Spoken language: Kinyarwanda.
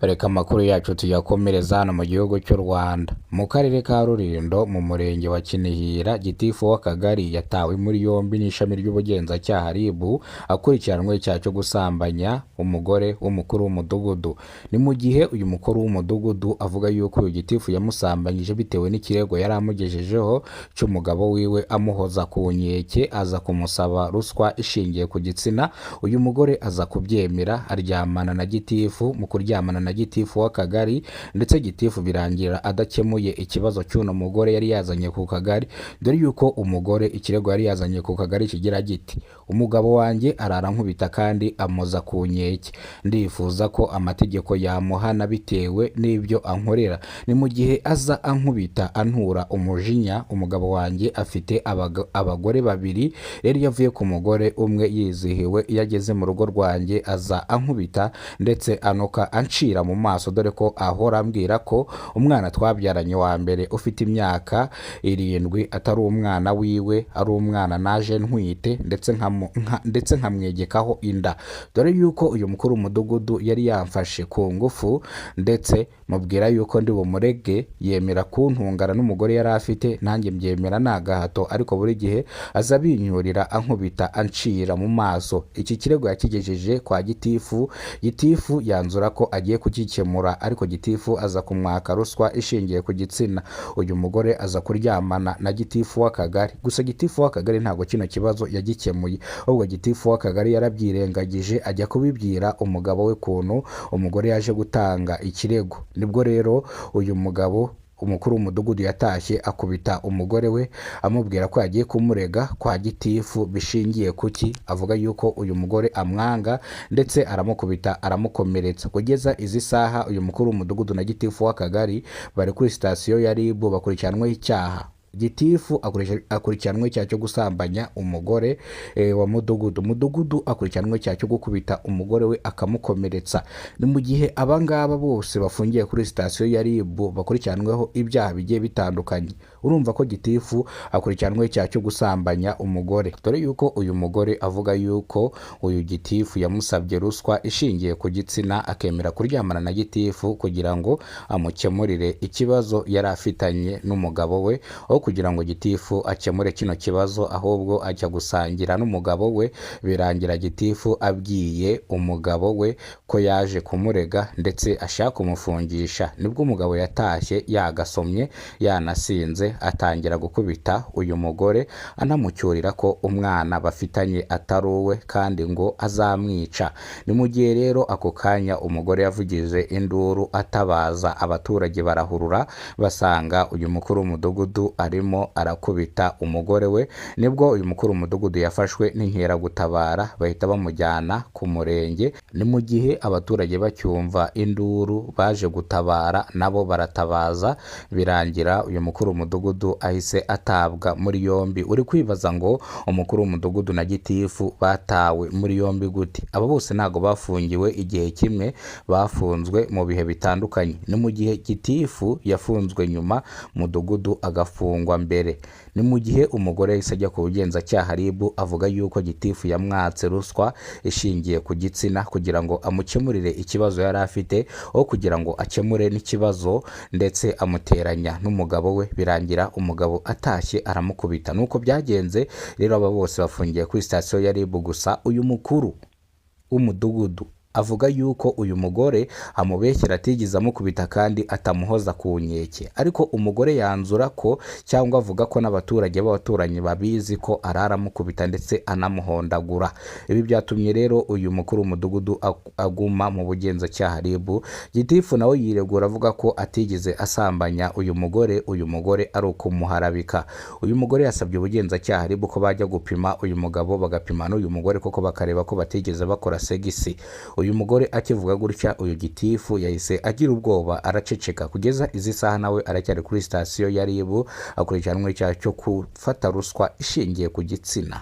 Reka amakuru yacu tuyakomereza hano mu gihugu cy'u Rwanda. Mu karere ka Rulindo mu murenge wa Kinihira, gitifu w'akagari yatawe muri yombi n'ishami ry'ubugenzacyaha RIB akurikiranwe icyaha cyo gusambanya umugore w'umukuru w'umudugudu. Ni mu gihe uyu mukuru w'umudugudu avuga yuko uyu gitifu yamusambanyije bitewe n'ikirego yari amugejejeho cy'umugabo wiwe amuhoza ku nkeke, aza kumusaba ruswa ishingiye ku gitsina. Uyu mugore aza kubyemera, aryamana na gitifu. Mu kuryamana na gitifu w'akagari ndetse gitifu birangira adakemuye ikibazo cy'uno mugore yari yazanye ku kagari, dore yuko umugore ikirego yari yazanye ku kagari kigira giti: umugabo wanjye arara nkubita kandi amoza ku nkeke, ndifuza ko amategeko yamuhana bitewe n'ibyo ankorera. Ni mu gihe aza ankubita antura umujinya, umugabo wanjye afite abagore babiri, rero yavuye ku mugore umwe yizihiwe, iyo ageze mu rugo rwanjye aza ankubita ndetse anoka ancira mu maso, dore ko ahora ambwira ko umwana twabyaranye wa mbere ufite imyaka 7 atari umwana wiwe, ari umwana naje ntwite, ndetse nkamwegekaho inda. Dore yuko uyu mukuru w'umudugudu yari yamfashe ku ngufu, ndetse mubwira yuko ndi bumurege, yemera kuntungana n'umugore yari afite, nanjye mbyemera nta gahato, ariko buri gihe aza binyurira ankubita ancira mu maso. Iki kirego yakigejeje kwa gitifu, gitifu yanzura ko agiye kugikemura, ariko gitifu aza kumwaka ruswa ishingiye ku gitsina. Uyu mugore aza kuryamana na gitifu w'akagari, gusa gitifu w'akagari ntabwo kino kibazo yagikemuye, ahubwo gitifu w'akagari yarabyirengagije ajya kubibwira umugabo we kuntu umugore yaje gutanga ikirego. Nibwo rero uyu mugabo umukuru w'umudugudu yatashye akubita umugore we, amubwira ko yagiye kumurega kwa gitifu bishingiye kuki, avuga yuko uyu mugore amwanga ndetse aramukubita aramukomeretsa. Kugeza izi saha uyu mukuru w'umudugudu na gitifu w'akagari bari kuri sitasiyo ya RIB bakurikiranweho icyaha. Gitifu akurikiranwe icyaha cyo gusambanya umugore wa mudugudu akurikiranwe icyaha cyo gukubita umugore we akamukomeretsa. Ni mu gihe abangaba bose bafungiye kuri sitasiyo ya RIB bakurikiranweho ibyaha bigiye bitandukanye. Urumva ko gitifu akurikiranwe icyaha cyo gusambanya umugore, dore yuko uyu mugore avuga yuko uyu gitifu yamusabye ruswa ishingiye ku gitsina, akemera kuryamana na gitifu kugira ngo amukemurire ikibazo yari afitanye n'umugabo we. Kugira ngo gitifu akemure kino kibazo, ahubwo ajya gusangira n'umugabo we, birangira gitifu abwiye umugabo we ko yaje kumurega ndetse ashaka kumufungisha. Nibwo umugabo yatashye yagasomye yanasinze, atangira gukubita uyu mugore anamucyurira ko umwana bafitanye atari uwe kandi ngo azamwica. Ni mu gihe rero ako kanya umugore yavugije induru atabaza, abaturage barahurura basanga uyu mukuru w'umudugudu arimo arakubita umugore we. Nibwo uyu mukuru w'umudugudu yafashwe n'inkeragutabara bahita bamujyana ku murenge. Ni mu gihe abaturage bacyumva induru baje gutabara, nabo baratabaza, birangira uyu mukuru w'umudugudu ahise atabwa muri yombi. Uri kwibaza ngo umukuru w'umudugudu na gitifu batawe muri yombi gute? Aba bose ntago bafungiwe igihe kimwe, bafunzwe mu bihe bitandukanye. Ni mu gihe gitifu yafunzwe nyuma, mudugudu agafungwa mbere. Ni mu gihe umugore yahise ajya ku bugenzacyaha RIB avuga yuko gitifu yamwatse ruswa ishingiye ku gitsina kugira ngo amukemurire ikibazo yari afite, aho kugira ngo akemure n'ikibazo, ndetse amuteranya n'umugabo we, birangira umugabo atashye aramukubita. Nuko byagenze rero, aba bose bafungiye kuri sitasiyo ya RIB. Gusa uyu mukuru w'umudugudu avuga yuko uyu mugore amubeshyera atigeze amukubita kandi atamuhoza ku nkeke, ariko umugore yanzura ko, cyangwa avuga ko n'abaturage b'abaturanyi babizi ko arara amukubita ndetse anamuhondagura. Ibi byatumye rero uyu mukuru w'umudugudu aguma mu bugenzacyaha RIB. Gitifu nawe yiregura avuga ko atigeze asambanya uyu mugore ari ukumuharabika. Uyu mugore yasabye ubugenzacyaha RIB ko bajya gupima uyu mugabo, bagapima n'uyu mugore koko bakareba ko batigeze bakora segisi. Uyu mugore akivuga gutya, uyu gitifu yahise agira ubwoba araceceka. Kugeza izi saha nawe aracyari kuri sitasiyo ya RIB akurikiranwe icyaha cyo gufata ruswa ishingiye ku gitsina.